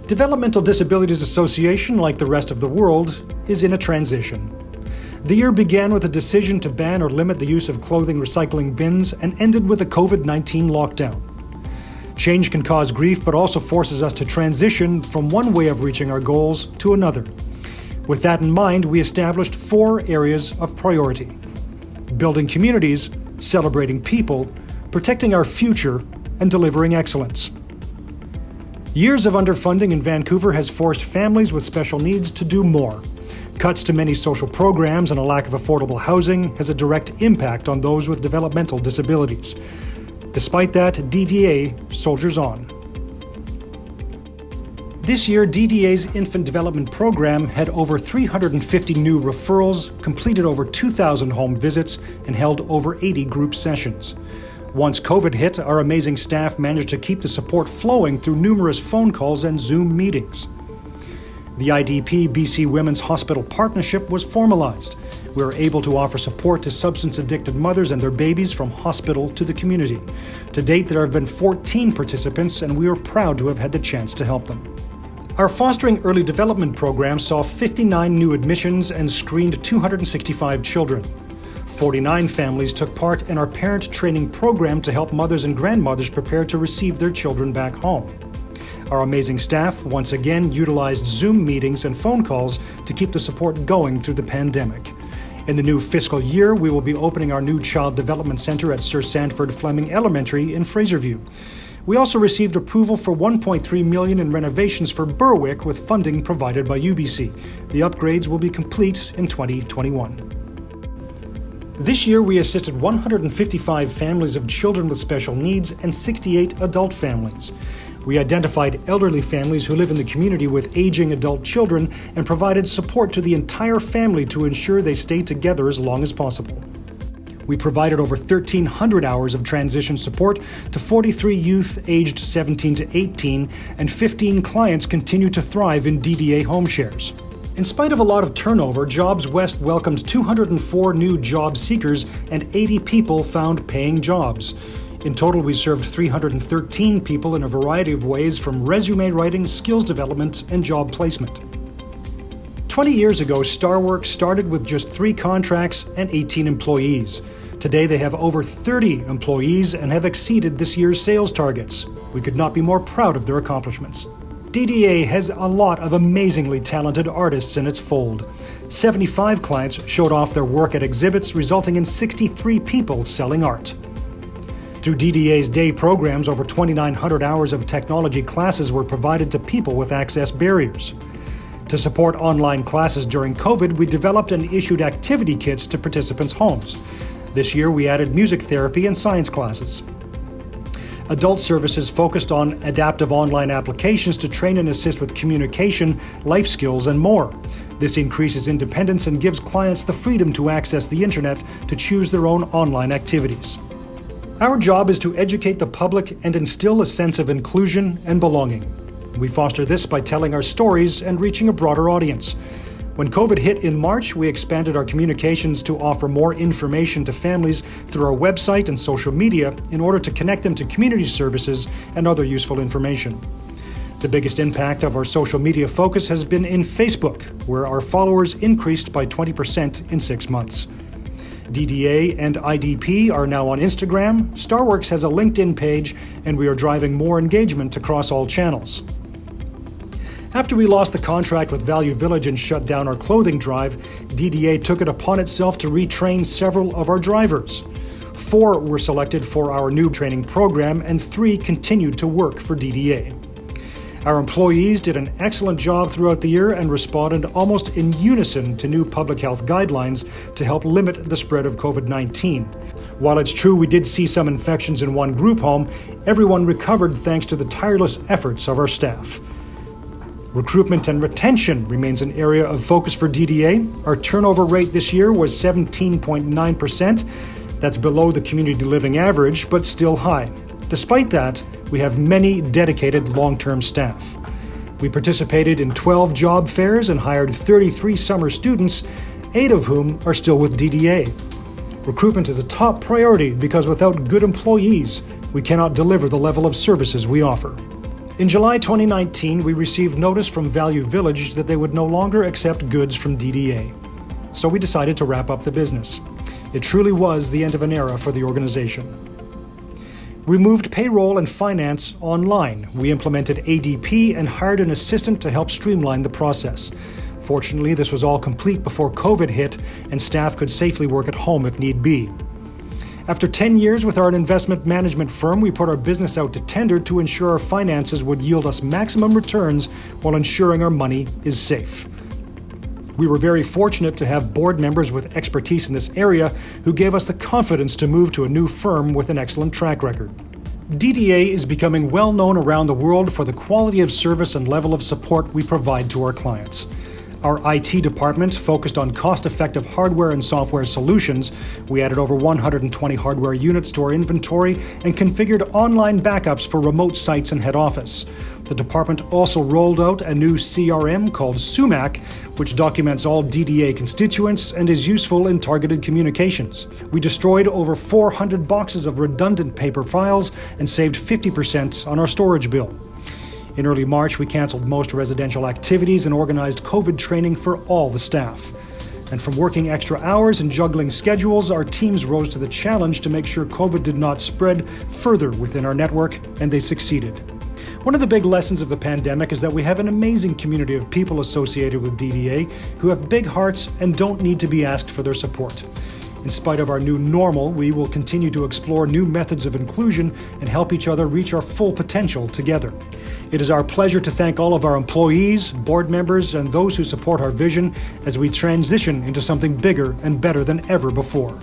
Developmental Disabilities Association, like the rest of the world, is in a transition. The year began with a decision to ban or limit the use of clothing recycling bins and ended with a COVID-19 lockdown. Change can cause grief, but also forces us to transition from one way of reaching our goals to another. With that in mind, we established 4 areas of priority: building communities, celebrating people, protecting our future, and delivering excellence. Years of underfunding in Vancouver has forced families with special needs to do more. Cuts to many social programs and a lack of affordable housing has a direct impact on those with developmental disabilities. Despite that, DDA soldiers on. This year, DDA's Infant Development Program had over 350 new referrals, completed over 2,000 home visits, and held over 80 group sessions. Once COVID hit, our amazing staff managed to keep the support flowing through numerous phone calls and Zoom meetings. The IDP BC Women's Hospital Partnership was formalized. We were able to offer support to substance-addicted mothers and their babies from hospital to the community. To date, there have been 14 participants, and we are proud to have had the chance to help them. Our Fostering Early Development program saw 59 new admissions and screened 265 children. 49 families took part in our parent training program to help mothers and grandmothers prepare to receive their children back home. Our amazing staff once again utilized Zoom meetings and phone calls to keep the support going through the pandemic. In the new fiscal year, we will be opening our new Child Development Center at Sir Sandford Fleming Elementary in Fraserview. We also received approval for $1.3 million in renovations for Berwick with funding provided by UBC. The upgrades will be complete in 2021. This year, we assisted 155 families of children with special needs and 68 adult families. We identified elderly families who live in the community with aging adult children and provided support to the entire family to ensure they stay together as long as possible. We provided over 1,300 hours of transition support to 43 youth aged 17 to 18, and 15 clients continue to thrive in DDA home shares. In spite of a lot of turnover, Jobs West welcomed 204 new job seekers and 80 people found paying jobs. In total, we served 313 people in a variety of ways, from resume writing, skills development, and job placement. 20 years ago, Starworks started with just 3 contracts and 18 employees. Today, they have over 30 employees and have exceeded this year's sales targets. We could not be more proud of their accomplishments. DDA has a lot of amazingly talented artists in its fold. 75 clients showed off their work at exhibits, resulting in 63 people selling art. Through DDA's day programs, over 2,900 hours of technology classes were provided to people with access barriers. To support online classes during COVID, we developed and issued activity kits to participants' homes. This year, we added music therapy and science classes. Adult services focused on adaptive online applications to train and assist with communication, life skills, and more. This increases independence and gives clients the freedom to access the internet to choose their own online activities. Our job is to educate the public and instill a sense of inclusion and belonging. We foster this by telling our stories and reaching a broader audience. When COVID hit in March, we expanded our communications to offer more information to families through our website and social media in order to connect them to community services and other useful information. The biggest impact of our social media focus has been in Facebook, where our followers increased by 20% in 6 months. DDA and IDP are now on Instagram, Starworks has a LinkedIn page, and we are driving more engagement across all channels. After we lost the contract with Value Village and shut down our clothing drive, DDA took it upon itself to retrain several of our drivers. 4 were selected for our new training program, and 3 continued to work for DDA. Our employees did an excellent job throughout the year and responded almost in unison to new public health guidelines to help limit the spread of COVID-19. While it's true we did see some infections in one group home, everyone recovered thanks to the tireless efforts of our staff. Recruitment and retention remains an area of focus for DDA. Our turnover rate this year was 17.9%. That's below the community living average, but still high. Despite that, we have many dedicated long-term staff. We participated in 12 job fairs and hired 33 summer students, 8 of whom are still with DDA. Recruitment is a top priority because without good employees, we cannot deliver the level of services we offer. In July 2019, we received notice from Value Village that they would no longer accept goods from DDA. So we decided to wrap up the business. It truly was the end of an era for the organization. We moved payroll and finance online. We implemented ADP and hired an assistant to help streamline the process. Fortunately, this was all complete before COVID hit, and staff could safely work at home if need be. After 10 years with our investment management firm, we put our business out to tender to ensure our finances would yield us maximum returns while ensuring our money is safe. We were very fortunate to have board members with expertise in this area who gave us the confidence to move to a new firm with an excellent track record. DDA is becoming well known around the world for the quality of service and level of support we provide to our clients. Our IT department focused on cost-effective hardware and software solutions. We added over 120 hardware units to our inventory and configured online backups for remote sites and head office. The department also rolled out a new CRM called Sumac, which documents all DDA constituents and is useful in targeted communications. We destroyed over 400 boxes of redundant paper files and saved 50% on our storage bill. In early March, we canceled most residential activities and organized COVID training for all the staff. And from working extra hours and juggling schedules, our teams rose to the challenge to make sure COVID did not spread further within our network, and they succeeded. One of the big lessons of the pandemic is that we have an amazing community of people associated with DDA who have big hearts and don't need to be asked for their support. In spite of our new normal, we will continue to explore new methods of inclusion and help each other reach our full potential together. It is our pleasure to thank all of our employees, board members, and those who support our vision as we transition into something bigger and better than ever before.